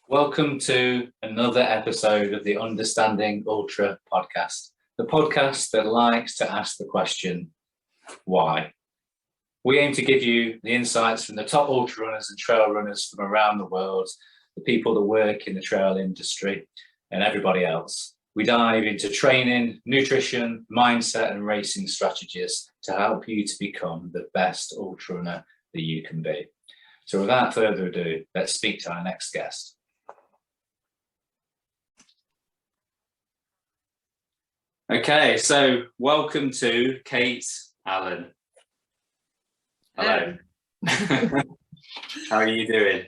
Welcome to another episode of the Understanding Ultra podcast, the podcast that likes to ask the question, why? We aim to give you the insights from the top ultra runners and trail runners from around the world, the people that work in the trail industry, and everybody else. We dive into training, nutrition, mindset, and racing strategies to help you to become the best ultra runner that you can be. So without further ado, let's speak to our next guest. Okay, so welcome to Kate Allen. Hello. How are you doing?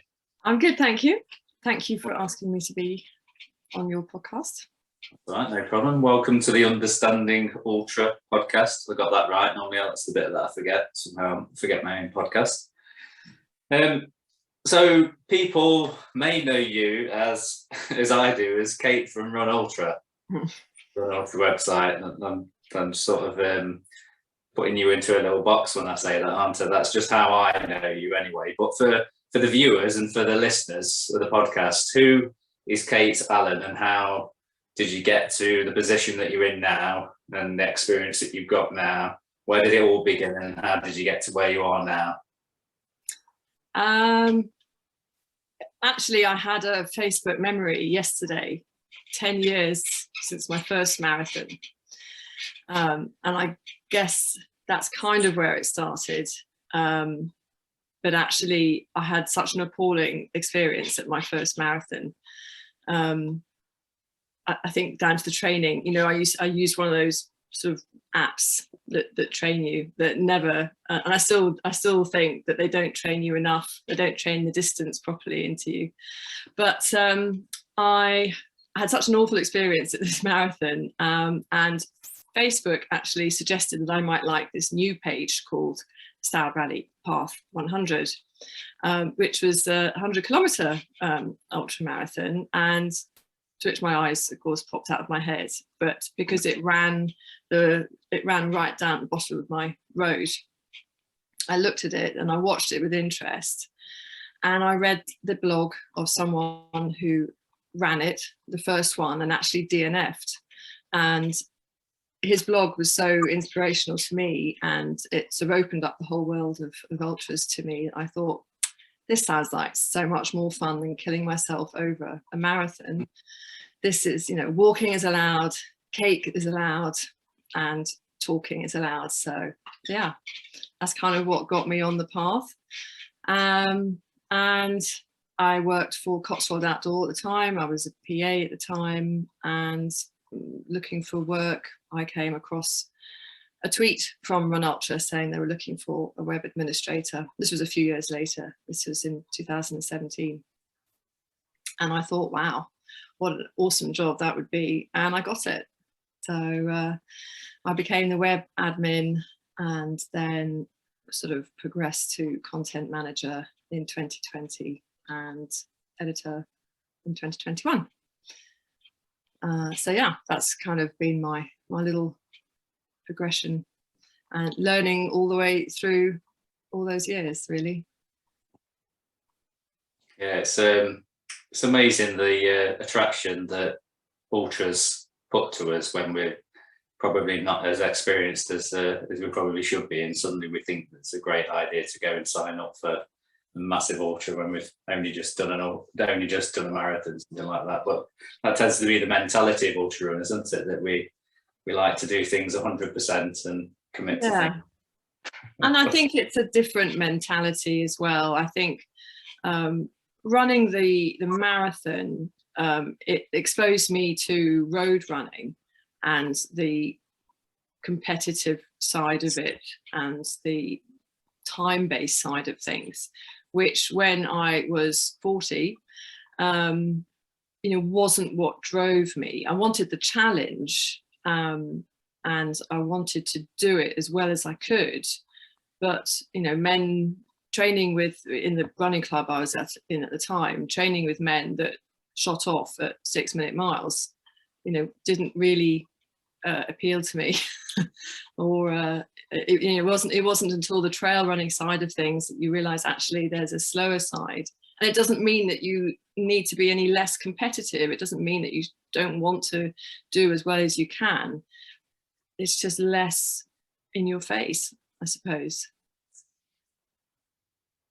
I'm good, thank you. Thank you for asking me to be on your podcast. All right, no problem. Welcome to the Understanding Ultra podcast. I got that right. Normally that's the bit that I forget. Somehow I forget my own podcast. So people may know you as I do, as Kate from Run Ultra. Off the website, and I'm sort of putting you into a little box when I say that, aren't I? That's just how I know you anyway. But for the viewers and for the listeners of the podcast, who is Kate Allen and how did you get to the position that you're in now and the experience that you've got now? Where did it all begin and how did you get to where you are now? Actually, I had a Facebook memory yesterday. 10 years since my first marathon, and I guess that's kind of where it started, but actually I had such an appalling experience at my first marathon. I think down to the training, you know, I used one of those sort of apps that train you, that never and I still think that they don't train you enough. They don't train the distance properly into you, but I had such an awful experience at this marathon, and Facebook actually suggested that I might like this new page called Stout Rally Path 100, which was a 100-kilometer ultra marathon, and to which my eyes, of course, popped out of my head. But because it ran right down the bottom of my road, I looked at it and I watched it with interest, and I read the blog of someone who ran it, the first one, and actually DNF'd, and his blog was so inspirational to me, and it sort of opened up the whole world of ultras to me. I thought, this sounds like so much more fun than killing myself over a marathon. This is, you know, walking is allowed, cake is allowed, and talking is allowed. So yeah, that's kind of what got me on the path. And I worked for Cotswold Outdoor at the time. I was a PA at the time, and looking for work, I came across a tweet from Run Ultra saying they were looking for a web administrator. This was a few years later. This was in 2017. And I thought, wow, what an awesome job that would be. And I got it. So I became the web admin and then sort of progressed to content manager in 2020. And editor in 2021. So yeah, that's kind of been my little progression and learning all the way through all those years, really. Yeah, it's amazing the attraction that ultras put to us when we're probably not as experienced as we probably should be, and suddenly we think it's a great idea to go and sign up for massive ultra when we've only just done a marathon, something like that. But that tends to be the mentality of ultra runners, isn't it? That we like to do things 100% and commit to things. And I think it's a different mentality as well. I think running the marathon, it exposed me to road running and the competitive side of it and the time-based side of things, which when I was 40, wasn't what drove me. I wanted the challenge, and I wanted to do it as well as I could. But, men training in the running club I was in at the time, training with men that shot off at 6-minute miles, didn't really appeal to me. Or it wasn't until the trail running side of things that you realize actually there's a slower side And it doesn't mean that you need to be any less competitive. It doesn't mean that you don't want to do as well as you can. It's just less in your face, I suppose.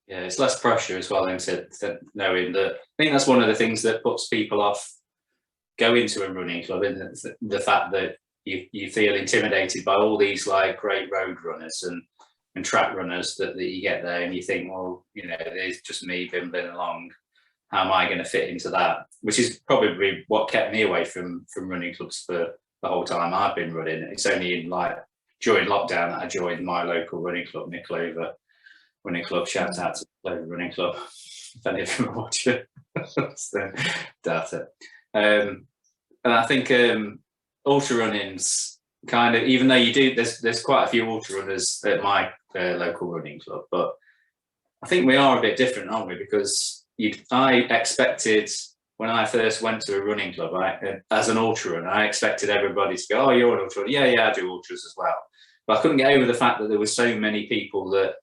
Yeah, it's less pressure as well, to knowing that. I think that's one of the things that puts people off going to a running club, and the fact that you feel intimidated by all these like great road runners and track runners that you get there, and you think, well, you know, there's just me bimbling along. How am I going to fit into that? Which is probably what kept me away from running clubs for the whole time I've been running. It's only in like during lockdown that I joined my local running club, Niclover Running Club. Shout out to Niclover Running Club if any of them are watching. So, doubt it. And I think ultra running's kind of, even though you do, there's quite a few ultra runners at my local running club, but I think we are a bit different, aren't we? Because I expected, when I first went to a running club, as an ultra runner, I expected everybody to go, oh, you're an ultra runner. Yeah, I do ultras as well. But I couldn't get over the fact that there were so many people that,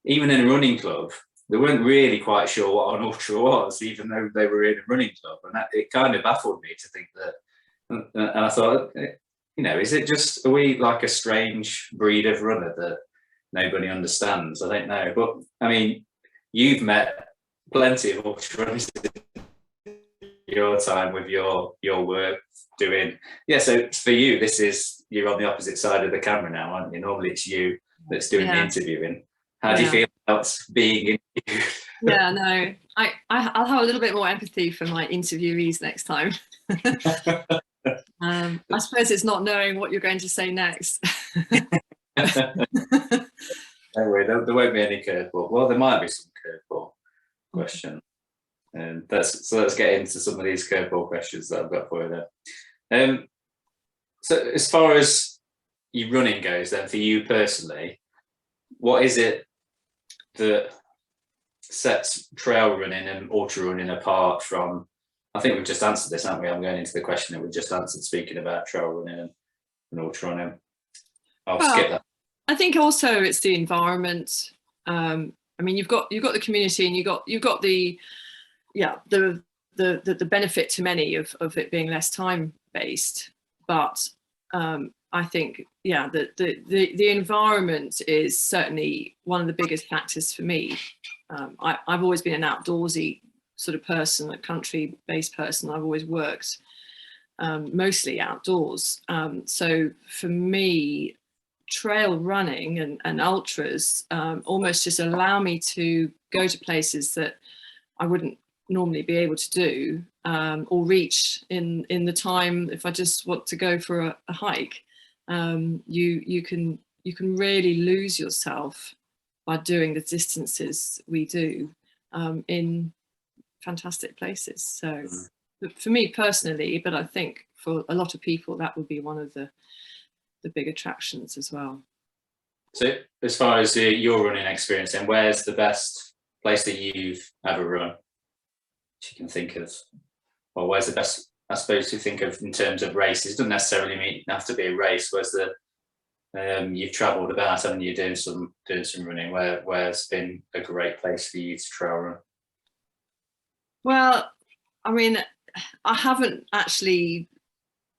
even in a running club, they weren't really quite sure what an ultra was, even though they were in a running club. And it kind of baffled me to think that. And I thought, you know, is it just, are we like a strange breed of runner that nobody understands? I don't know. But I mean, you've met plenty of ultra runners in your time with your work doing. Yeah, so for you, you're on the opposite side of the camera now, aren't you? Normally it's you that's doing the interviewing. How do you feel about being interviewed? Yeah, no, I'll have a little bit more empathy for my interviewees next time. I suppose it's not knowing what you're going to say next. Anyway, there won't be any curveball. Well, there might be some curveball question. And so let's get into some of these curveball questions that I've got for you there. So as far as your running goes, then, for you personally, what is it that sets trail running and ultra running apart from? I think we've just answered this, haven't we? I'm going into the question that we've just answered, speaking about trail running and ultra running. I'll skip that. I think also it's the environment. I mean, you've got the community, and you've got the benefit to many of it being less time based. But I think, the environment is certainly one of the biggest factors for me. I've always been an outdoorsy sort of person, a country-based person. I've always worked mostly outdoors. So for me, trail running and ultras almost just allow me to go to places that I wouldn't normally be able to do or reach in the time if I just want to go for a hike. You can really lose yourself by doing the distances we do in fantastic places. So for me personally, but I think for a lot of people that would be one of the big attractions as well. So as far as your running experience, then, where's the best place that you've ever run? You can think of, or where's the best, I suppose, to think of in terms of races? It doesn't necessarily have to be a race. Where's the you've travelled about, and you're doing some running. Where's been a great place for you to trail run? Well, I mean, I haven't actually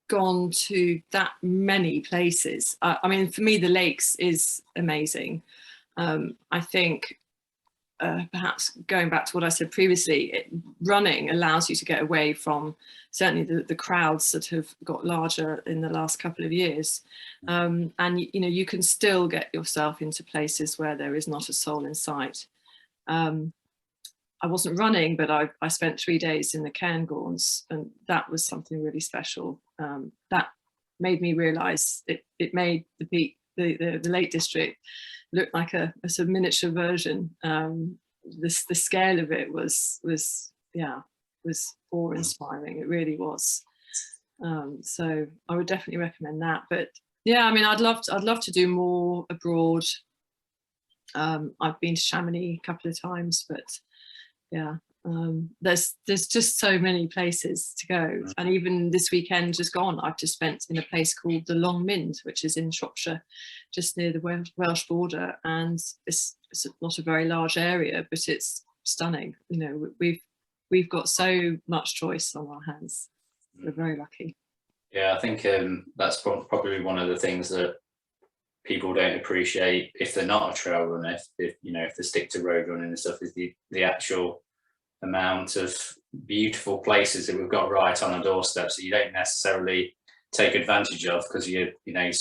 gone to that many places. I mean, for me, the lakes is amazing. I think perhaps going back to what I said previously, running allows you to get away from certainly the crowds that have got larger in the last couple of years. And, you know, you can still get yourself into places where there is not a soul in sight. I wasn't running, but I spent 3 days in the Cairngorms, and that was something really special. That made me realise it made the Lake District look like a sort of miniature version. The scale of it was awe-inspiring. It really was. So I would definitely recommend that. But yeah, I mean, I'd love to do more abroad. I've been to Chamonix a couple of times, but yeah, there's just so many places to go. And even this weekend just gone, I've just spent in a place called the Long Mynd, which is in Shropshire, just near the Welsh border. And it's not a very large area, but it's stunning. You know, we've got so much choice on our hands. We're very lucky. Yeah, I think that's probably one of the things that people don't appreciate if they're not a trail runner, if you know, if they stick to road running and stuff, is the actual amount of beautiful places that we've got right on our doorstep, so you don't necessarily take advantage of, because you know,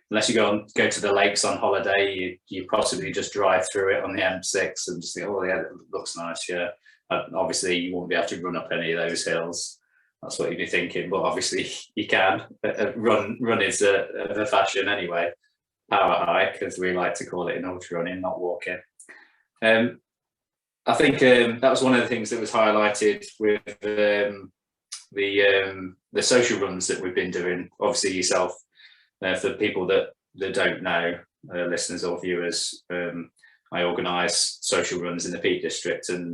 unless you go to the lakes on holiday, you possibly just drive through it on the M6 and just think, oh yeah, it looks nice. Yeah, obviously you won't be able to run up any of those hills. That's what you'd be thinking, but obviously you can. Run is a fashion anyway. Power hike, as we like to call it in ultra running, not walking. I think that was one of the things that was highlighted with the social runs that we've been doing. Obviously yourself, for people that don't know, listeners or viewers, I organise social runs in the Peak District, and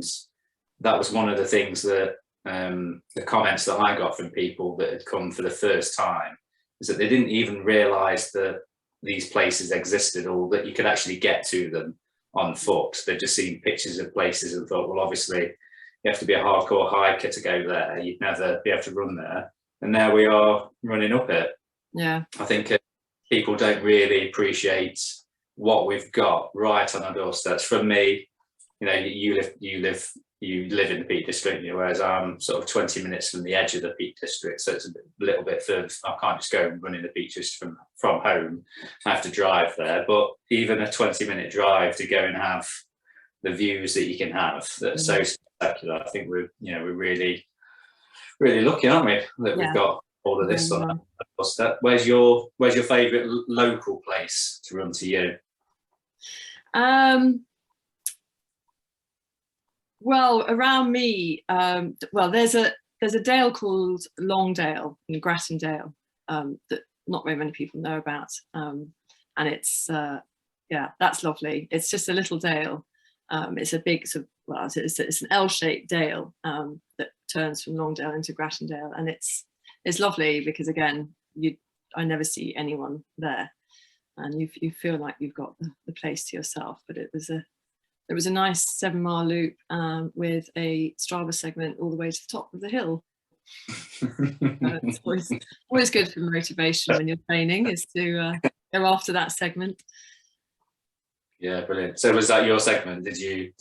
that was one of the things that the comments that I got from people that had come for the first time is that they didn't even realise that these places existed, or that you could actually get to them on foot. They'd just seen pictures of places and thought, well, obviously you have to be a hardcore hiker to go there. You'd never be able to run there. And there we are running up it. Yeah. I think people don't really appreciate what we've got right on our doorsteps. From me, you know, you live in the Peak District, whereas I'm sort of 20 minutes from the edge of the Peak District, so it's a little bit further. I can't just go and run in the Peak District from home. I have to drive there. But even a 20-minute drive to go and have the views that you can have, that's so spectacular. I think we're really, really lucky, aren't we, that we've got all of this on our doorstep. Where's your favourite local place to run to you? Well, around me, there's a dale called Longdale in Grattendale that not very many people know about, and it's that's lovely. It's just a little dale. It's a big it's an L-shaped dale that turns from Longdale into Grattendale, and it's lovely because again, I never see anyone there, and you feel like you've got the place to yourself. But it was a nice 7-mile loop with a Strava segment all the way to the top of the hill. It's always good for motivation when you're training, is to go after that segment. Yeah, brilliant. So was that your segment? Did you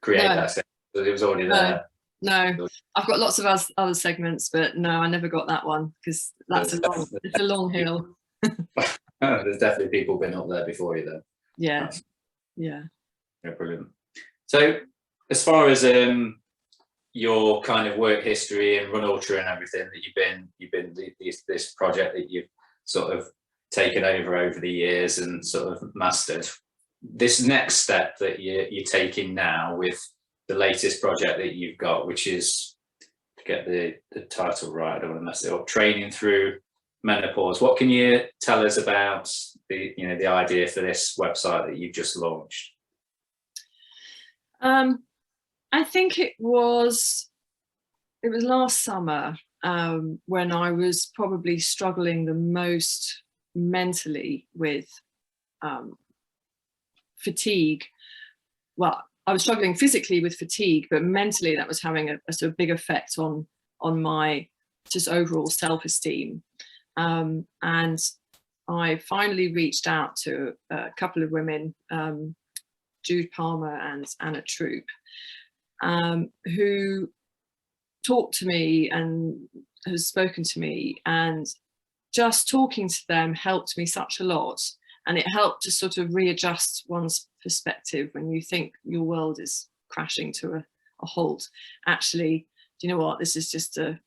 create that segment? It was already there. No, I've got lots of other segments, but no, I never got that one because it's a long hill. There's definitely people been up there before you then. Yeah. Yeah, brilliant. So as far as your kind of work history and Run Ultra and everything that you've been this project that you've sort of taken over the years and sort of mastered, this next step that you're taking now with the latest project that you've got, which is, to get the title right, I don't want to mess it up, Training Through Menopause. What can you tell us about the idea for this website that you've just launched? I think it was last summer when I was probably struggling the most mentally with fatigue. Well, I was struggling physically with fatigue, but mentally that was having a sort of big effect on my just overall self-esteem. And I finally reached out to a couple of women, Jude Palmer and Anna Troop, who talked to me and has spoken to me, and just talking to them helped me such a lot. And it helped to sort of readjust one's perspective when you think your world is crashing to a halt. Actually, do you know what? This is just a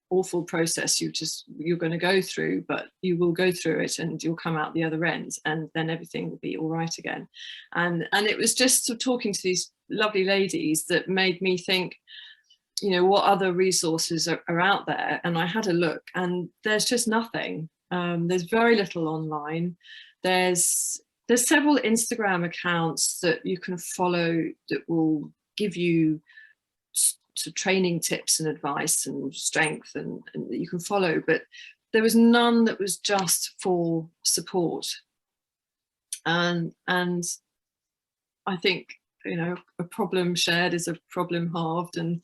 awful process you're going to go through, but you will go through it and you'll come out the other end, and then everything will be all right again. And it was just sort of talking to these lovely ladies that made me think, what other resources are out there. And I had a look, and there's just nothing. There's very little online. There's several Instagram accounts that you can follow that will give you training tips and advice and strength and that you can follow, but there was none that was just for support. And I think a problem shared is a problem halved. And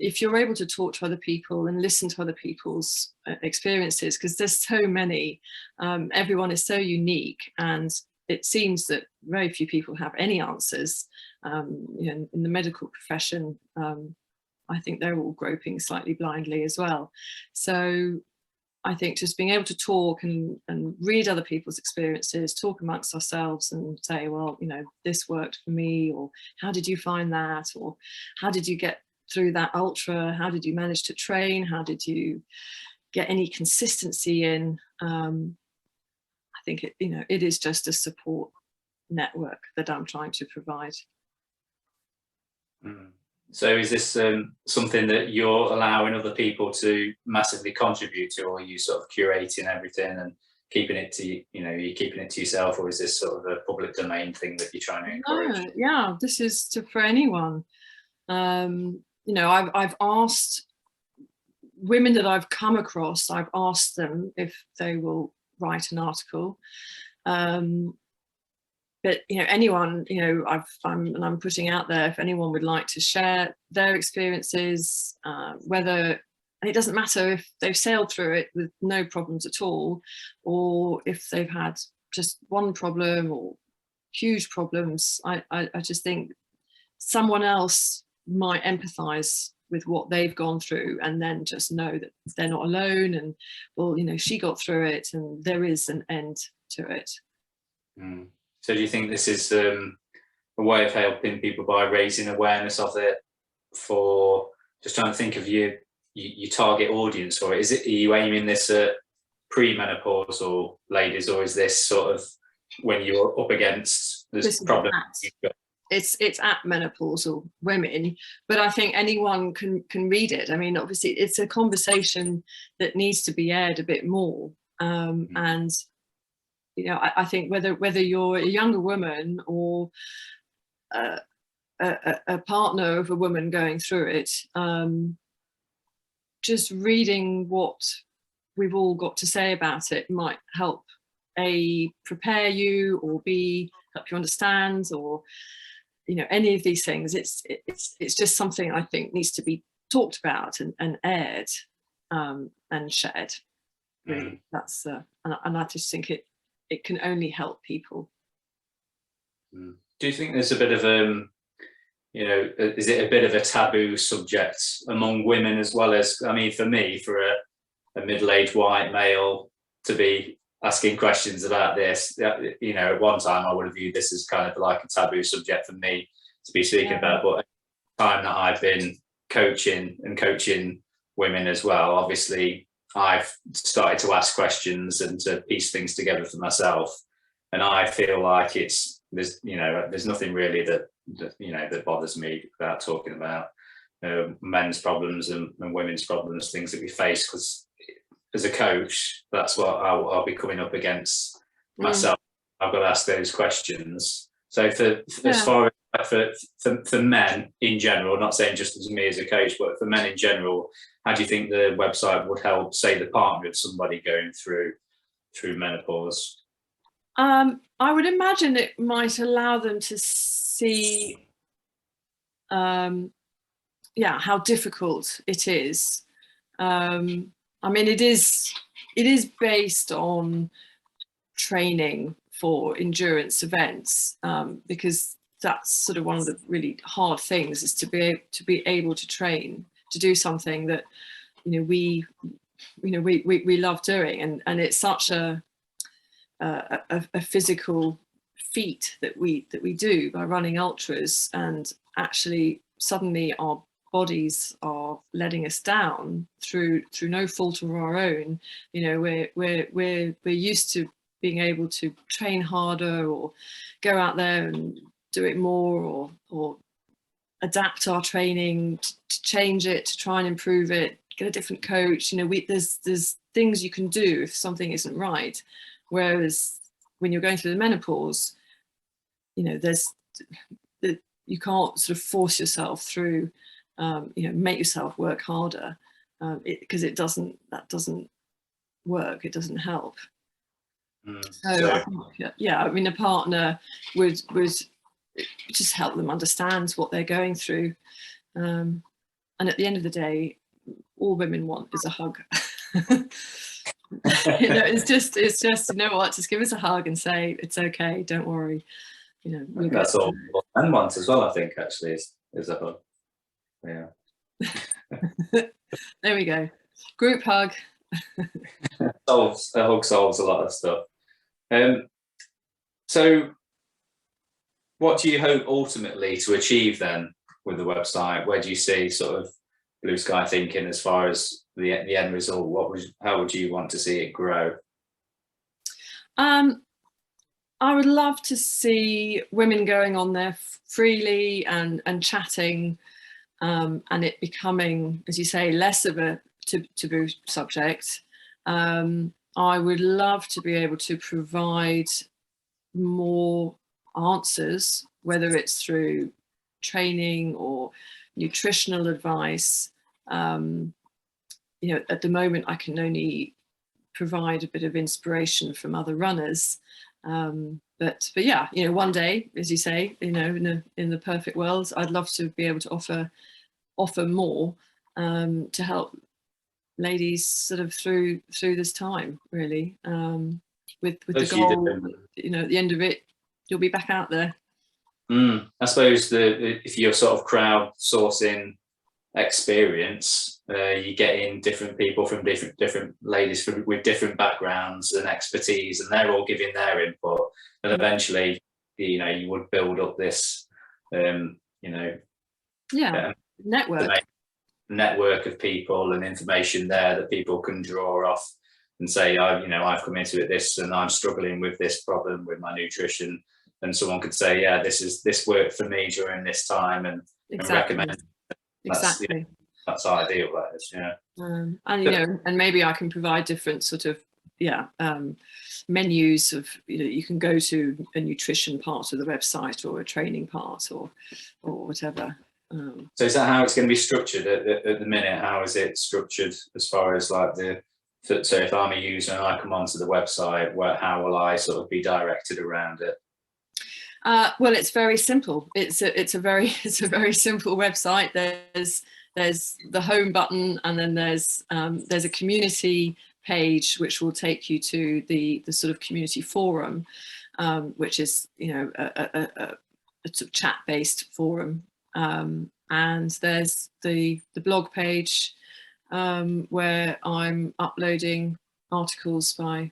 if you're able to talk to other people and listen to other people's experiences, because there's so many, everyone is so unique, and it seems that very few people have any answers. In the medical profession, I think they're all groping slightly blindly as well. So I think just being able to talk and read other people's experiences, talk amongst ourselves and say, well, this worked for me, or how did you find that, or how did you get through that ultra, how did you manage to train, how did you get any consistency in. I think it is just a support network that I'm trying to provide. So is this something that you're allowing other people to massively contribute to, or are you sort of curating everything and keeping it to you're keeping it to yourself, or is this sort of a public domain thing that you're trying to encourage? No, yeah, this is for anyone. I've asked women that I've come across, I've asked them if they will write an article. But anyone, I'm putting out there, if anyone would like to share their experiences, and it doesn't matter if they've sailed through it with no problems at all, or if they've had just one problem or huge problems. I just think someone else might empathize with what they've gone through, and then just know that they're not alone, and she got through it, and there is an end to it. So do you think this is a way of helping people by raising awareness of it? For just trying to think of your target audience, or are you aiming this at premenopausal ladies, or is this sort of when you're up against this problem? It's at menopausal women, but I think anyone can read it. I mean, obviously, it's a conversation that needs to be aired a bit more, and I think whether you're a younger woman or a partner of a woman going through it, just reading what we've all got to say about it might help A, prepare you, or B, help you understand, or any of these things. It's just something I think needs to be talked about and aired and shared. Really, that's and I just think it can only help people. Do you think there's a bit of is it a bit of a taboo subject among women as well as, I mean, for me, for a middle-aged white male to be asking questions about this, at one time I would have viewed this as kind of like a taboo subject for me to be speaking about, but at the time that I've been coaching women as well, obviously I've started to ask questions and to piece things together for myself, and I feel like there's nothing really that bothers me about talking about men's problems and women's problems, things that we face, because as a coach, that's what I'll be coming up against myself. I've got to ask those questions. So as far as for men in general, not saying just as me as a coach, but for men in general, how do you think the website would help, say, the partner of somebody going through menopause? I would imagine it might allow them to see how difficult it is. I mean, it is based on training for endurance events, because that's sort of one of the really hard things, is to be able to train to do something that we love doing, and it's such a physical feat that we do by running ultras, and actually suddenly our bodies are letting us down through no fault of our own. We're used to being able to train harder, or go out there and do it more, or adapt our training to change it, to try and improve it, get a different coach. There's things you can do if something isn't right. Whereas when you're going through the menopause, you can't sort of force yourself through, make yourself work harder, because that doesn't work. It doesn't help. So I think, I mean, a partner would just help them understand what they're going through. And at the end of the day, all women want is a hug. It's just, you know what, just give us a hug and say, it's okay, don't worry. That's all men want as well, I think, actually, is a hug. Yeah. There we go. Group hug. A hug solves a lot of stuff. So what do you hope ultimately to achieve then with the website? Where do you see sort of blue sky thinking as far as the end result? How would you want to see it grow? I would love to see women going on there freely and chatting, and it becoming, as you say, less of a taboo subject. I would love to be able to provide more answers, whether it's through training or nutritional advice. At the moment I can only provide a bit of inspiration from other runners, but yeah, one day, as you say, in the perfect world, I'd love to be able to offer more, to help ladies sort of through this time, really, with the goal, at the end of it, you'll be back out there. I suppose if you're sort of crowdsourcing experience, you get in different people from different ladies with different backgrounds and expertise, and they're all giving their input, and eventually, you would build up this, network of people and information there that people can draw off and say, I've come into it this, and I'm struggling with this problem with my nutrition, and someone could say, yeah, this worked for me during this time, and recommend. Exactly. That's ideal. That is, yeah. And maybe I can provide different sort of menus of, you can go to a nutrition part of the website or a training part or whatever. So is that how it's going to be structured at the minute? How is it structured as far as like so if I'm a user and I come onto the website, how will I sort of be directed around it? Well, it's very simple. It's a very simple website. There's the home button, and then there's a community page which will take you to the sort of community forum, which is a sort of chat-based forum, and there's the blog page, where I'm uploading articles by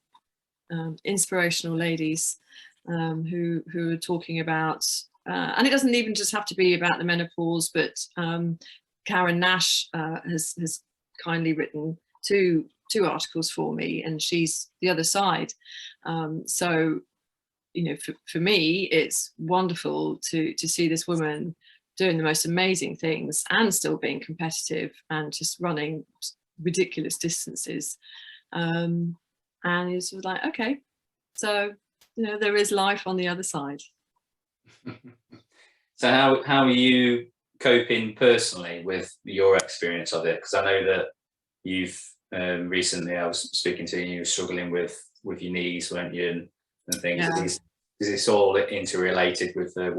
inspirational ladies, who are talking about, and it doesn't even just have to be about the menopause, but Karen Nash has kindly written two articles for me, and she's the other side. So, for me, it's wonderful to see this woman doing the most amazing things and still being competitive and just running ridiculous distances. And it's like, okay, so there is life on the other side. So how are you coping personally with your experience of it? Because I know that you've recently, I was speaking to you, struggling with your knees, weren't you, and things. Yeah. Is this all interrelated with the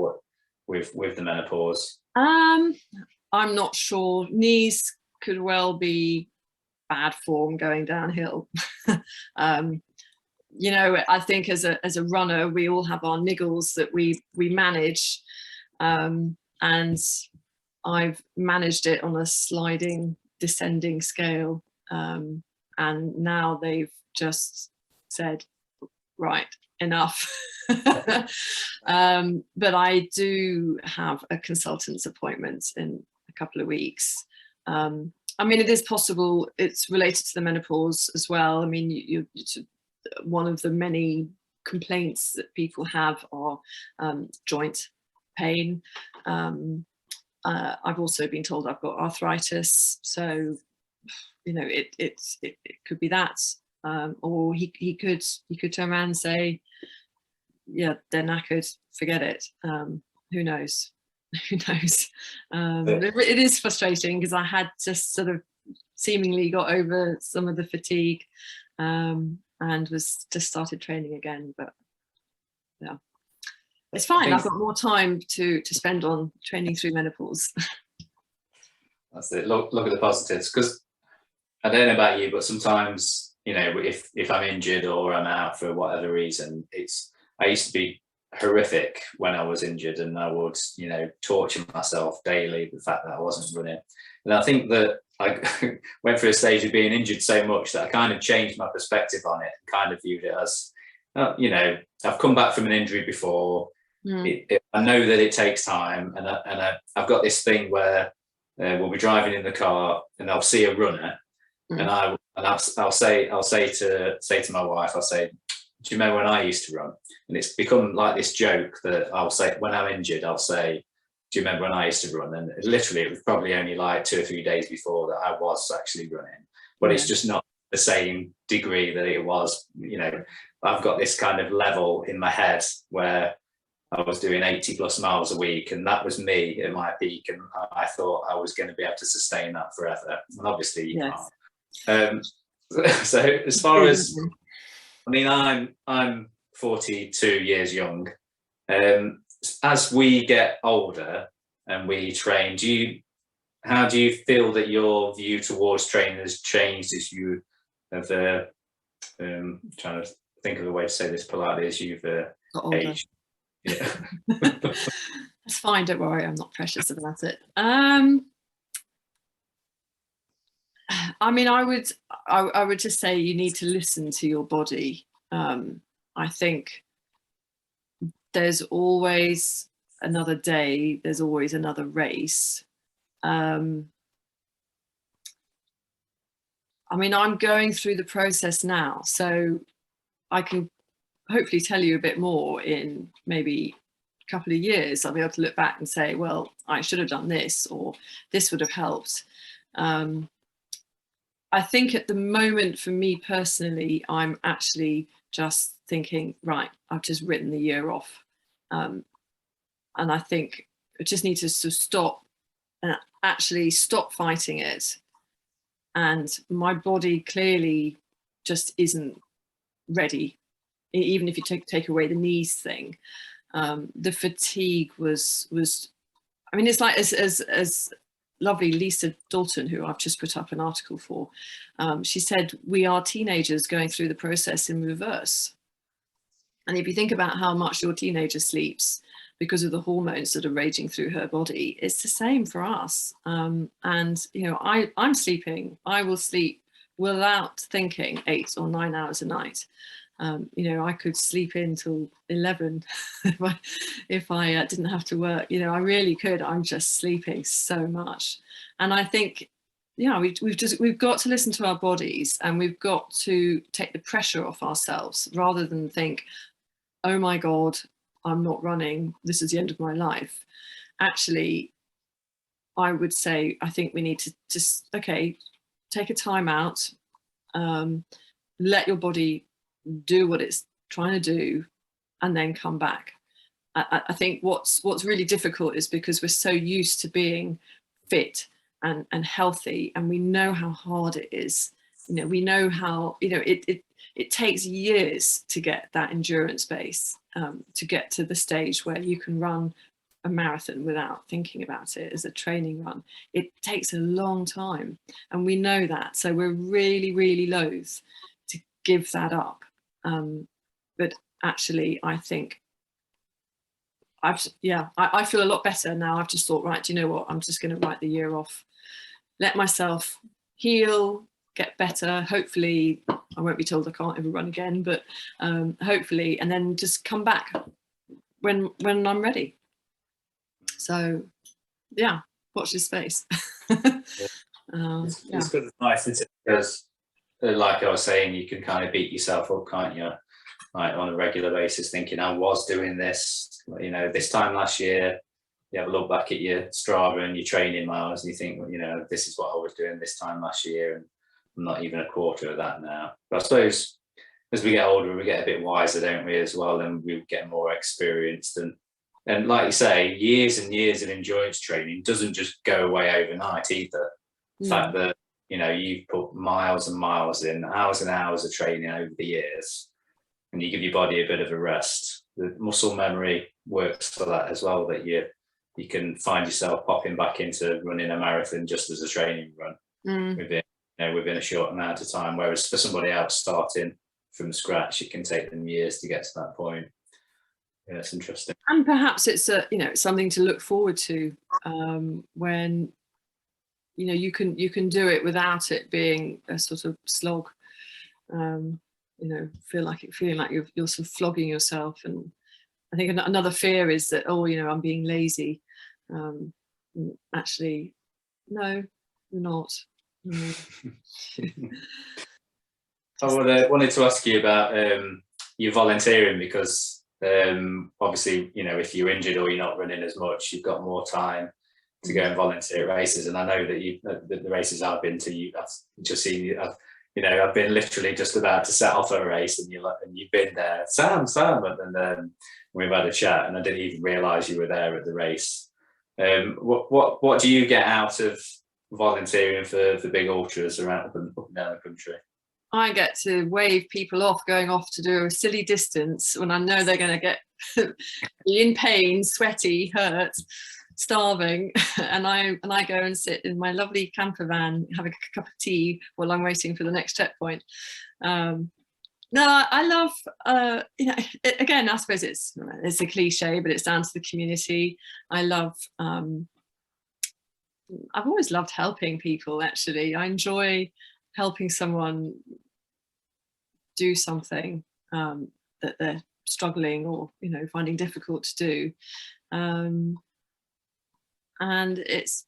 menopause? I'm not sure. Knees could well be bad form going downhill. I think as a runner, we all have our niggles that we manage, and I've managed it on a sliding, descending scale, and now they've just said, right, enough. But I do have a consultant's appointment in a couple of weeks. It is possible it's related to the menopause as well. One of the many complaints that people have are joint pain. I've also been told I've got arthritis, so it could be that, or he could turn around and say, yeah, they're knackered, forget it. Who knows? It is frustrating because I had just sort of seemingly got over some of the fatigue, and was just started training again, but yeah. It's fine. I've got more time to spend on training through menopause. That's it. Look at the positives, because I don't know about you, but sometimes, you know, if I'm injured or I'm out for whatever reason, I used to be horrific when I was injured, and I would, you know, torture myself daily the fact that I wasn't running. And I think that I went through a stage of being injured so much that I kind of changed my perspective on it and kind of viewed it as, you know, I've come back from an injury before. I know that it takes time, and I've got this thing where we'll be driving in the car and I'll see a runner, and I'll say to my wife, I'll say, do you remember when I used to run? And it's become like this joke that I'll say when I'm injured, I'll say, do you remember when I used to run? And literally it was probably only like 2 or 3 days before that I was actually running, but it's just not the same degree that it was. You know, I've got this kind of level in my head where I was doing 80 plus miles a week, and that was me at my peak, and I thought I was going to be able to sustain that forever, and obviously you can't. So as far as, I mean, I'm 42 years young. As we get older and we train, how do you feel that your view towards training has changed as you have trying to think of a way to say this politely, as you've aged? Yeah. It's fine, don't worry, I'm not precious about it. I mean, I would just say you need to listen to your body. I think there's always another day, there's always another race. I mean, I'm going through the process now, so I can hopefully tell you a bit more in maybe a couple of years. I'll be able to look back and say, well, I should have done this, or this would have helped. I think at the moment, for me personally, I'm actually just thinking, right, I've just written the year off. And I think I just need to sort of stop and actually stop fighting it. And my body clearly just isn't ready. Even if you take away the knees thing, the fatigue was, I mean, it's like as lovely Lisa Dalton, who I've just put up an article for, she said, we are teenagers going through the process in reverse. And if you think about how much your teenager sleeps because of the hormones that are raging through her body, it's the same for us. And, you know, I'm sleeping, I will sleep without thinking 8 or 9 hours a night. You know, I could sleep in till 11 if I didn't have to work. You know, I really could. I'm just sleeping so much. And I think, yeah, we've got to listen to our bodies, and we've got to take the pressure off ourselves rather than think, oh my God, I'm not running, this is the end of my life. Actually, I would say, I think we need to just, okay, take a time out, let your body do what it's trying to do, and then come back. I think what's really difficult is because we're so used to being fit and healthy, and we know how hard it is. You know, we know how, you know, it takes years to get that endurance base, to get to the stage where you can run a marathon without thinking about it as a training run. It takes a long time, and we know that. So we're really, really loath to give that up. But actually, I think I feel a lot better now. I've just thought, right, do you know what? I'm just going to write the year off, let myself heal, get better. Hopefully, I won't be told I can't ever run again, but hopefully, and then just come back when I'm ready. So, yeah, watch this space. It's good advice, isn't it? Because, like I was saying, you can kind of beat yourself up, can't you? Like on a regular basis, thinking I was doing this, you know, this time last year. You have a look back at your Strava and your training miles, and you think, well, you know, this is what I was doing this time last year, and I'm not even a quarter of that now. But I suppose as we get older, we get a bit wiser, don't we, as well, and we get more experienced. And like you say, years and years of endurance training doesn't just go away overnight either. The fact that, you know, you've put miles and miles in, hours and hours of training over the years, and you give your body a bit of a rest, the muscle memory works for that as well, that you can find yourself popping back into running a marathon just as a training run within a short amount of time. Whereas for somebody else starting from scratch, it can take them years to get to that point. Yeah, it's interesting. And perhaps it's something to look forward to when you can do it without it being a sort of slog. Feeling like you're sort of flogging yourself. And I think another fear is that, I'm being lazy. Actually, no, you're not. No. I wanted to ask you about your volunteering, because obviously, if you're injured or you're not running as much, you've got more time to go and volunteer at races. And I know that the races I've been to, I've just seen you. I've been literally just about to set off at a race, and you've been there, Sam, and then we've had a chat, and I didn't even realise you were there at the race. What do you get out of volunteering for big ultras around up and down the country? I get to wave people off going off to do a silly distance when I know they're going to get be in pain, sweaty, hurt, starving, and I go and sit in my lovely camper van having a cup of tea while I'm waiting for the next checkpoint. No, I love again, I suppose it's a cliche, but it's down to the community. I love I've always loved helping people. Actually, I enjoy helping someone do something that they're struggling or finding difficult to do, and it's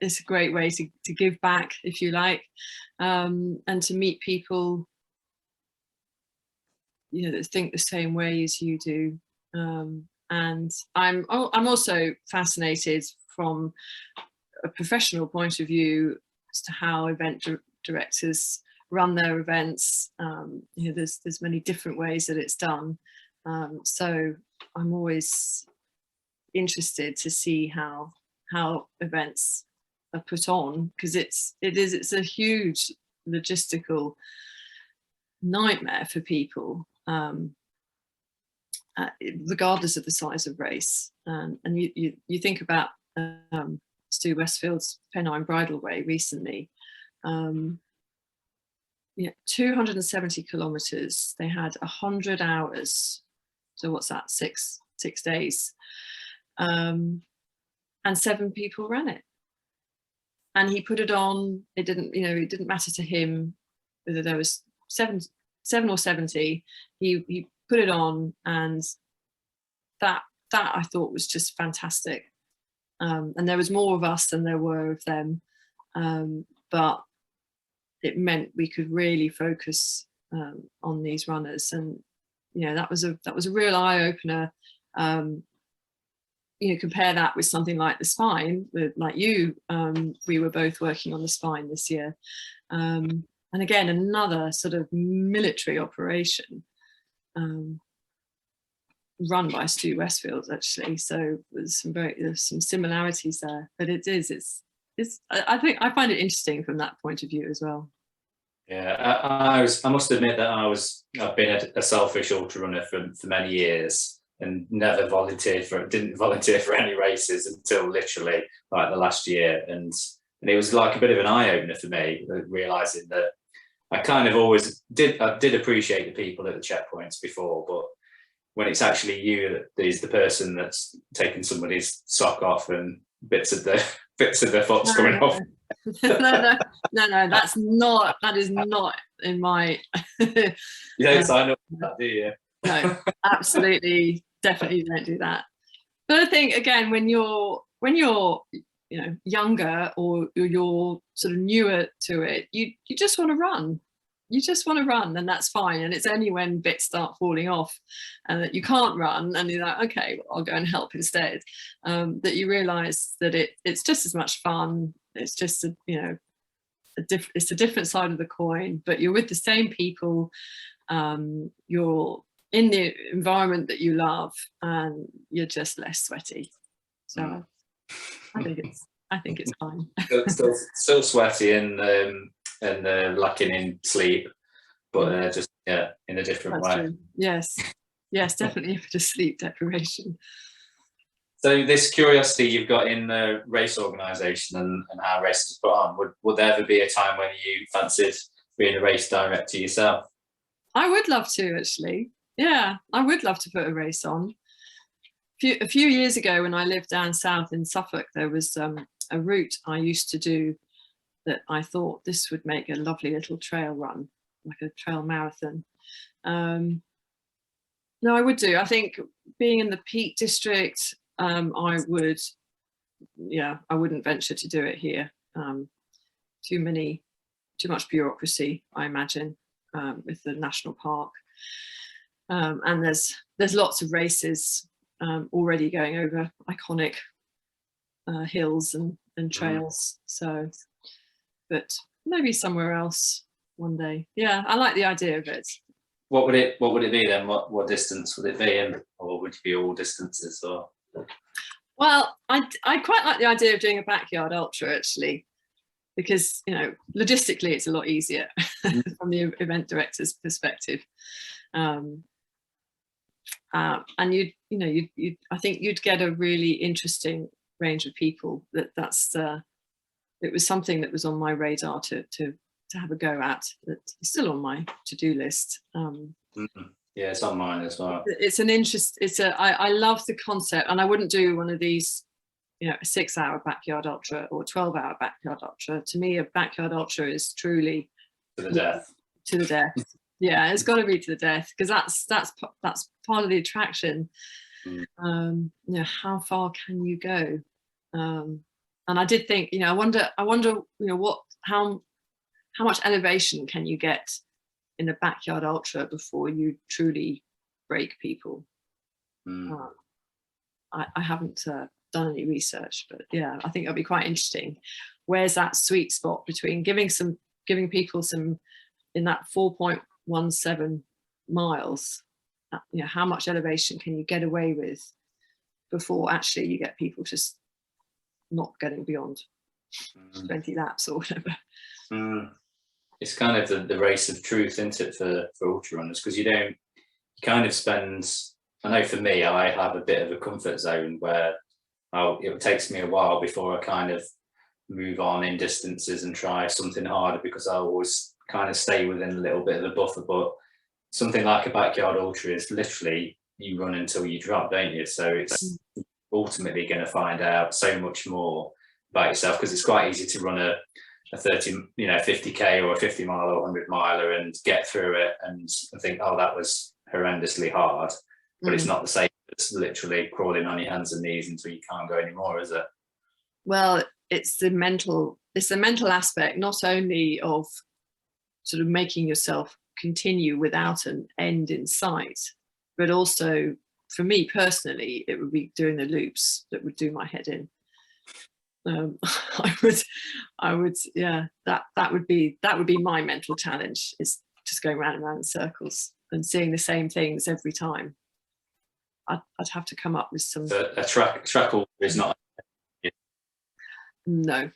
a great way to give back, if you like, and to meet people that think the same way as you do. And I'm also fascinated from a professional point of view as to how event directors run their events. There's many different ways that it's done. So I'm always interested to see how events are put on, because it's a huge logistical nightmare for people, regardless of the size of race. And you think about Stu Westfield's Pennine Bridleway recently, 270 kilometers. They had 100 hours. So what's that? Six days. And 7 people ran it. And he put it on. It didn't matter to him whether there was 7 or 70. He put it on, and that I thought was just fantastic. And there was more of us than there were of them, but it meant we could really focus on these runners. And that was a real eye opener. Compare that with something like the Spine. Like you, we were both working on the Spine this year, and again another sort of military operation, run by Stu Westfield, actually. So there's some similarities there, but I think I find it interesting from that point of view as well. Yeah, I must admit that I've been a selfish ultra runner for many years, and never didn't volunteer for any races until literally like the last year. And it was like a bit of an eye opener for me, realizing that I kind of always did appreciate the people at the checkpoints before, but when it's actually you that is the person that's taking somebody's sock off and bits of their foot's coming off. No, that is not in my. You don't sign up for that, do you? No, absolutely, definitely don't do that. But I think again, when you're younger, or you're sort of newer to it, you just want to run. You just want to run, and that's fine. And it's only when bits start falling off and that you can't run, and you're like, okay, well, I'll go and help instead, that you realise that it's just as much fun. It's just it's a different side of the coin, but you're with the same people. You're in the environment that you love, and you're just less sweaty. So I think it's fine. Still sweaty and lacking in sleep, but just Yeah, in a different That's way. true. Yes, yes, definitely a bit of sleep deprivation. So this curiosity you've got in the race organisation and how races are put on, would there ever be a time when you fancied being a race director yourself? I would love to, actually. Yeah, I would love to put a race on. A few years ago, when I lived down south in Suffolk, there was a route I used to do that I thought this would make a lovely little trail run, like a trail marathon. No, I would do. I think being in the Peak District, I would, yeah, I wouldn't venture to do it here. Too much bureaucracy, I imagine, with the national park. And there's lots of races already going over iconic hills and trails. So, but maybe somewhere else one day. Yeah, I like the idea of it. What would it be then? What distance would it be, or would it be all distances? Or Well, I quite like the idea of doing a backyard ultra, actually, because logistically it's a lot easier from the event director's perspective. And I think you'd get a really interesting range of people. It was something that was on my radar to have a go at. That's still on my to-do list. Yeah, it's on mine as well. It's an interest. I love the concept, and I wouldn't do one of these, a 6-hour backyard ultra or 12-hour backyard ultra. To me, a backyard ultra is truly To the death. To the death. Yeah, it's got to be to the death, because that's part of the attraction. How far can you go? And I did think, I wonder, how much elevation can you get in a backyard ultra before you truly break people? I haven't done any research, but yeah, I think it'll be quite interesting. Where's that sweet spot between giving people some in that 4.17 miles? How much elevation can you get away with before actually you get people just not getting beyond 20 laps or whatever? It's kind of the race of truth, isn't it, for ultra runners? Because you kind of spend, I know for me, I have a bit of a comfort zone where it takes me a while before I kind of move on in distances and try something harder, because I always kind of stay within a little bit of a buffer. But something like a backyard ultra is literally you run until you drop, don't you? So it's ultimately going to find out so much more about yourself, because it's quite easy to run a 50k or a 50 mile or 100 miler and get through it and think, oh, that was horrendously hard. But it's not the same as literally crawling on your hands and knees until you can't go anymore, is it? Well, it's the mental aspect, not only of sort of making yourself continue without an end in sight, but also for me personally, it would be doing the loops that would do my head in. I would, yeah, that would be my mental challenge, is just going round and round in circles and seeing the same things every time. I'd have to come up with some. A track ultra is not. No. No.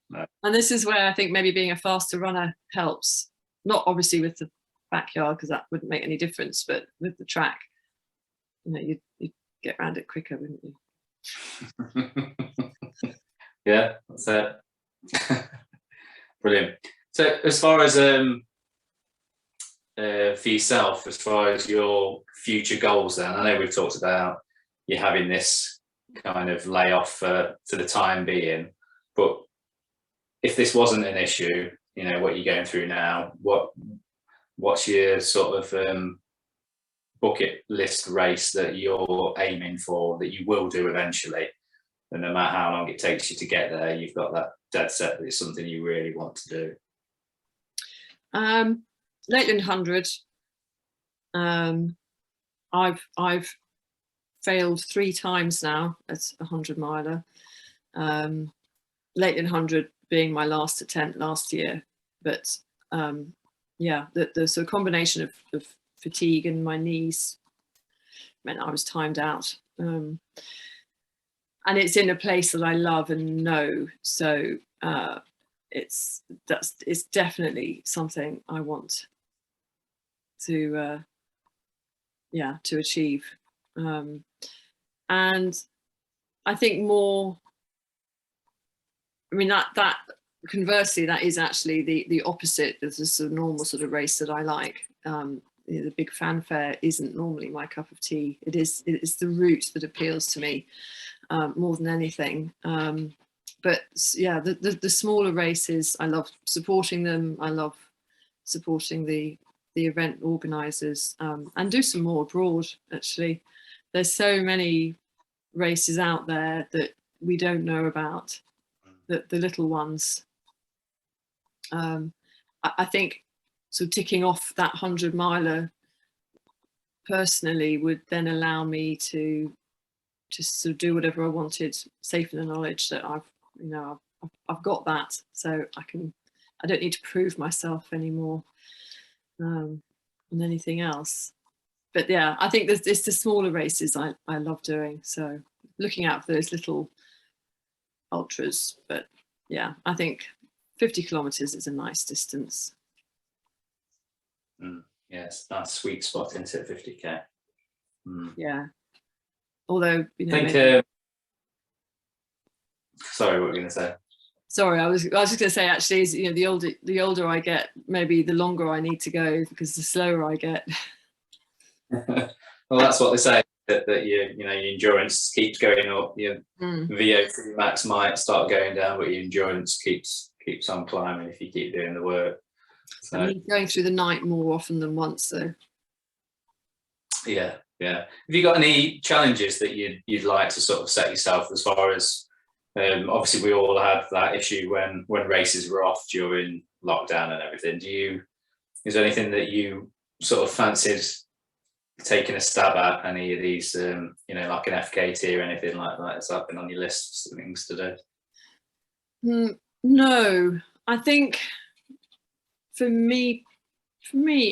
No. And this is where I think maybe being a faster runner helps. Not obviously with the backyard, because that wouldn't make any difference, but with the track, you'd get around it quicker, wouldn't you? Yeah, that's it. Brilliant. So as far as for yourself, as far as your future goals, then I know we've talked about you having this kind of layoff for the time being, but if this wasn't an issue, what you're going through now, what's your sort of bucket list race that you're aiming for, that you will do eventually, and no matter how long it takes you to get there, you've got that dead set that it's something you really want to do? Lakeland 100. I've failed 3 times now at a 100 miler. Lakeland 100 being my last attempt last year, but yeah, the sort of combination of fatigue and my knees meant I was timed out. And it's in a place that I love and know, so it's definitely something I want to to achieve, and I think more. I mean, that conversely, that is actually the opposite of the sort of normal sort of race that I like. The big fanfare isn't normally my cup of tea. It's the route that appeals to me more than anything. But yeah, the smaller races, I love supporting them. I love supporting the event organisers, and do some more abroad. Actually, there's so many races out there that we don't know about. The little ones. I think so ticking off that 100-miler personally would then allow me to just sort of do whatever I wanted, safe in the knowledge that I've got that, so I don't need to prove myself anymore than anything else. But yeah, I think it's the smaller races I love doing, so looking out for those little ultras. But yeah, I think 50 kilometers is a nice distance. Yes, that's sweet spot into 50k. Yeah, although I think sorry, what were you going to say? Sorry, I was just going to say, actually, is the older I get, maybe the longer I need to go, because the slower I get. Well, that's what they say, that your endurance keeps going up. Your VO2 max might start going down, but your endurance keeps on climbing if you keep doing the work. So, I mean, going through the night more often than once, though. Yeah. Have you got any challenges that you'd like to sort of set yourself, as far as obviously we all had that issue when races were off during lockdown and everything. Is there anything that you sort of fancied taking a stab at, any of these, like an FKT or anything like that? Has that been on your list of things to do? No, I think for me,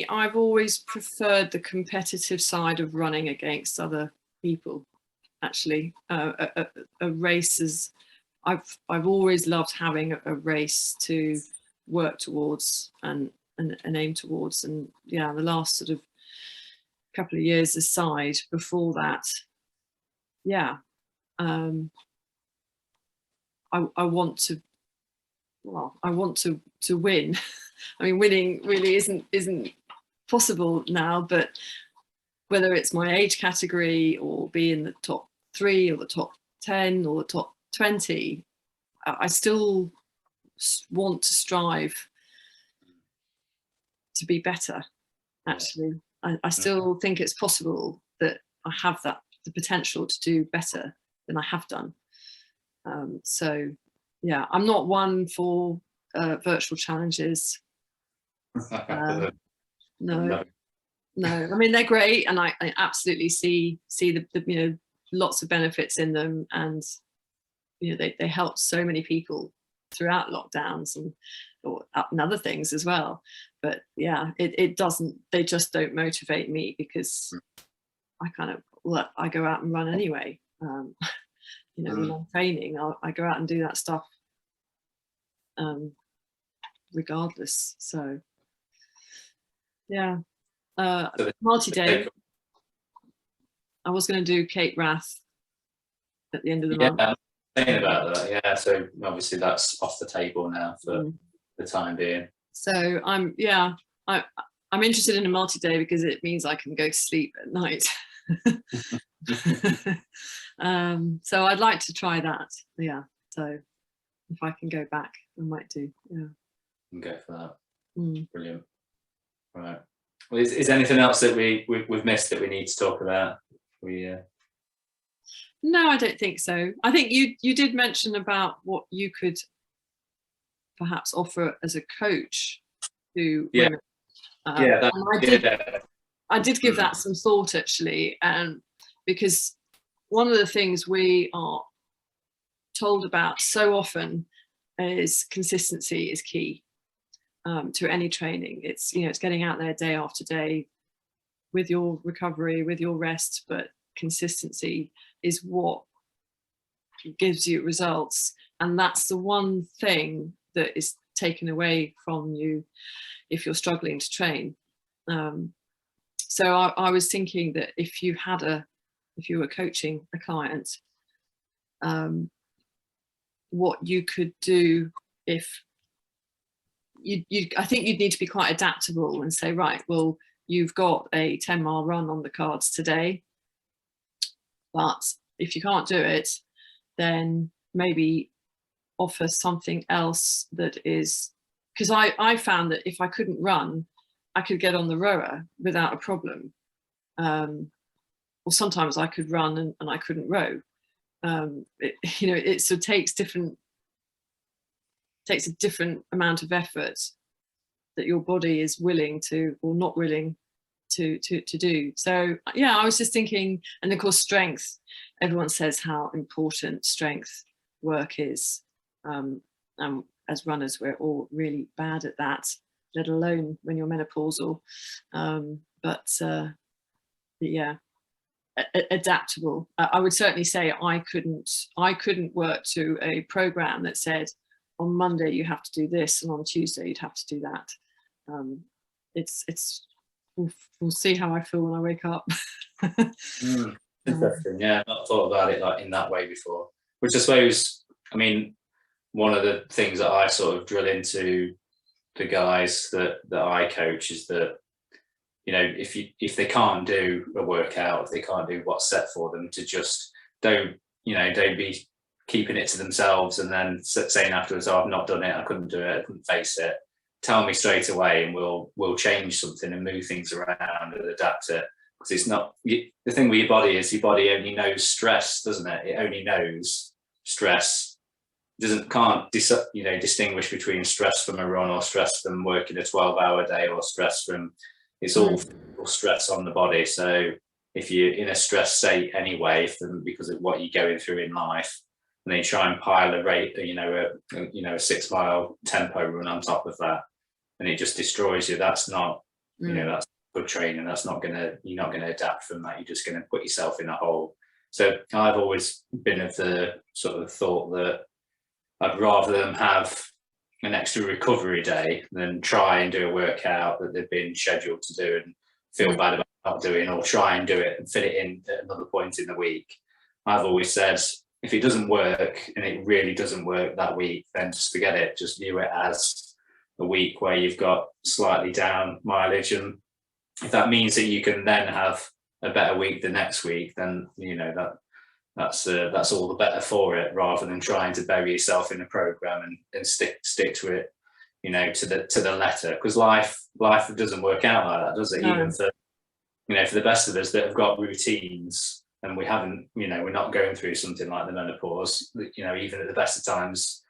I've always preferred the competitive side of running against other people. Actually, a race is, I've always loved having a race to work towards and aim towards. And yeah, the last sort of couple of years aside, before that, yeah, I want to win. I mean, winning really isn't possible now, but whether it's my age category or be in the top 3 or the top 10 or the top 20, I still want to strive to be better. Actually, I still think it's possible that I have the potential to do better than I have done. So yeah, I'm not one for virtual challenges. No. I mean, they're great, and I absolutely see the lots of benefits in them, and they help so many people throughout lockdowns and other things as well. But yeah, they just don't motivate me, because I go out and run anyway. When I'm training, I go out and do that stuff regardless. So yeah, multi-day. I was going to do Cape Wrath at the end of the month. Saying about that, yeah. So obviously that's off the table now for the time being. So I'm interested in a multi-day, because it means I can go to sleep at night. So I'd like to try that. Yeah. So if I can go back, I might do. Yeah. And go for that. Brilliant. Right. Well, is anything else that we've missed that we need to talk about? No, I don't think so. I think you did mention about what you could perhaps offer as a coach to women. I did give that some thought, actually, because one of the things we are told about so often is consistency is key to any training. It's getting out there day after day with your recovery, with your rest, but consistency is what gives you results. And that's the one thing that is taken away from you if you're struggling to train. So I was thinking that if you were coaching a client, what you could do, if I think you'd need to be quite adaptable and say, right, well, you've got a 10-mile run on the cards today, but if you can't do it, then maybe offer something else that is, because I found that if I couldn't run, I could get on the rower without a problem. Or sometimes I could run and I couldn't row. It sort of takes a different amount of effort that your body is willing to or not willing to do. So yeah, I was just thinking, and of course strength, everyone says how important strength work is. As runners, we're all really bad at that, let alone when you're menopausal. But yeah, adaptable. I would certainly say I couldn't work to a program that said on Monday you have to do this and on Tuesday you'd have to do that. We'll see how I feel when I wake up. Interesting. Yeah, I've not thought about it like in that way before. Which I suppose, I mean, one of the things that I sort of drill into the guys that I coach is that, you know, if they can't do a workout, if they can't do what's set for them, to just don't be keeping it to themselves and then saying afterwards, oh, I've not done it, I couldn't do it, I couldn't face it. Tell me straight away and we'll change something and move things around and adapt it. Because it's not, the thing with your body is your body only knows stress, doesn't it? It only knows stress. Can't distinguish between stress from a run or stress from working a 12-hour day or stress from, it's all stress on the body. So if you're in a stress state anyway, because of what you're going through in life, and then you try and pile a 6-mile tempo run on top of that, and it just destroys you. That's not, that's good training. You're not gonna adapt from that. You're just gonna put yourself in a hole. So I've always been of the sort of thought that I'd rather them have an extra recovery day than try and do a workout that they've been scheduled to do and feel bad about not doing, or try and do it and fit it in at another point in the week. I've always said, if it doesn't work and it really doesn't work that week, then just forget it. Just view it as a week where you've got slightly down mileage, and if that means that you can then have a better week the next week, then that's all the better for it, rather than trying to bury yourself in a program and stick to it, to the letter. Because life doesn't work out like that, does it? No. Even for the best of us that have got routines, and we haven't, we're not going through something like the menopause. Even at the best of times,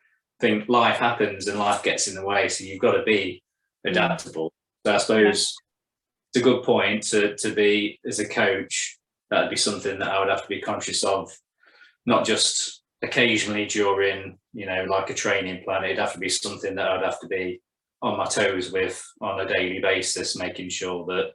life happens and life gets in the way. So you've got to be adaptable. So I suppose it's a good point to be, as a coach, that'd be something that I would have to be conscious of, not just occasionally during, like a training plan. It'd have to be something that I'd have to be on my toes with on a daily basis, making sure that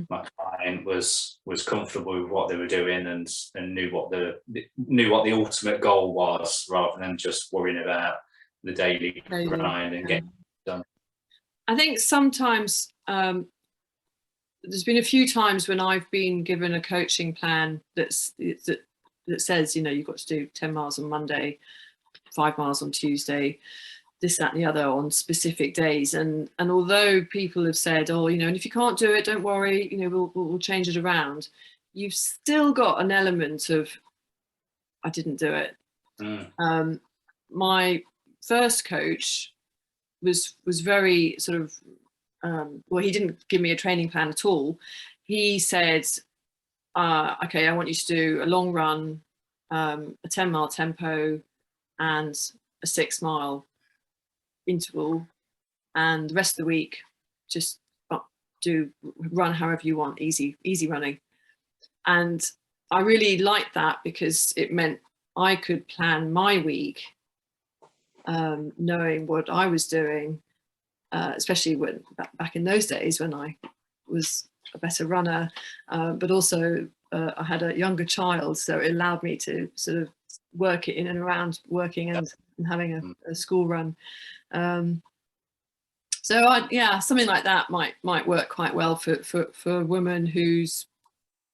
my client was comfortable with what they were doing and knew what the ultimate goal was, rather than just worrying about the daily grind and getting done. I think sometimes there's been a few times when I've been given a coaching plan that says, you've got to do 10 miles on Monday, 5 miles on Tuesday, this, that, and the other on specific days. And although people have said, and if you can't do it, don't worry, we'll change it around. You've still got an element of, I didn't do it. My first coach was very sort of, he didn't give me a training plan at all. He said, okay, I want you to do a long run, a 10-mile tempo and a 6-mile interval, and the rest of the week just run however you want, easy running. And I really liked that, because it meant I could plan my week knowing what I was doing, especially when back in those days when I was a better runner, but also I had a younger child, so it allowed me to sort of work it in and around working and having a school run. So yeah, something like that might work quite well for a woman who's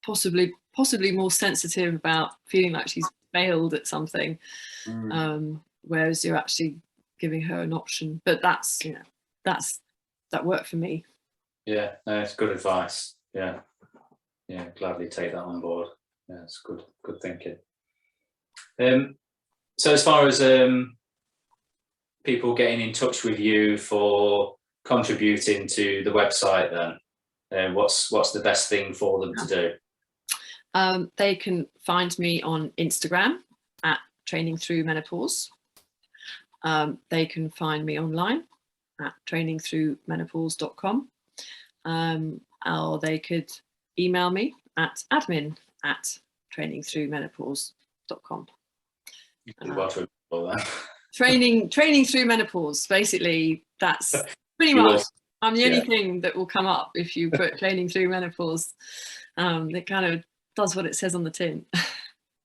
possibly more sensitive about feeling like she's failed at something, whereas you're actually giving her an option. But that's, you know, that worked for me. Yeah, no, it's good advice. Yeah, gladly take that on board. Yeah, it's good thinking. So as far as people getting in touch with you for contributing to the website, then what's the best thing for them to do? They can find me on Instagram at Training Through Menopause. They can find me online at trainingthroughmenopause.com, or they could email me at admin@trainingthroughmenopause.com. Training Through Menopause, basically, that's pretty much, I'm the only thing that will come up if you put Training Through Menopause. It kind of does what it says on the tin.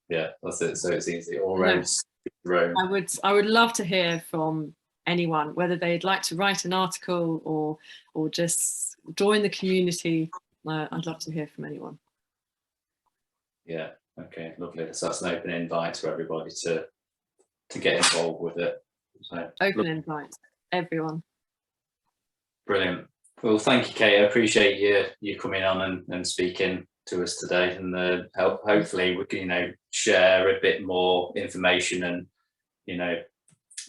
Yeah, that's it. So it's easy. All roads. I would love to hear from anyone, whether they'd like to write an article or just join the community. I'd love to hear from anyone. Yeah. Okay. Lovely. So that's an open invite to everybody to get involved with it. So, open invite, everyone. Brilliant. Well, thank you, Kate. I appreciate you coming on and speaking to us today, and hopefully we can, share a bit more information and,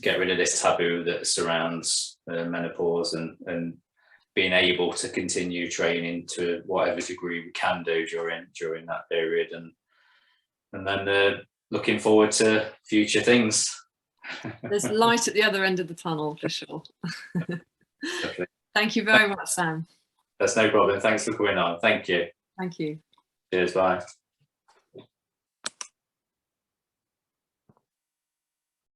get rid of this taboo that surrounds menopause and being able to continue training to whatever degree we can do during that period, and then looking forward to future things. There's light at the other end of the tunnel for sure. Thank you very much, Sam. That's no problem. Thanks for coming on. Thank you. Thank you. Cheers. Bye.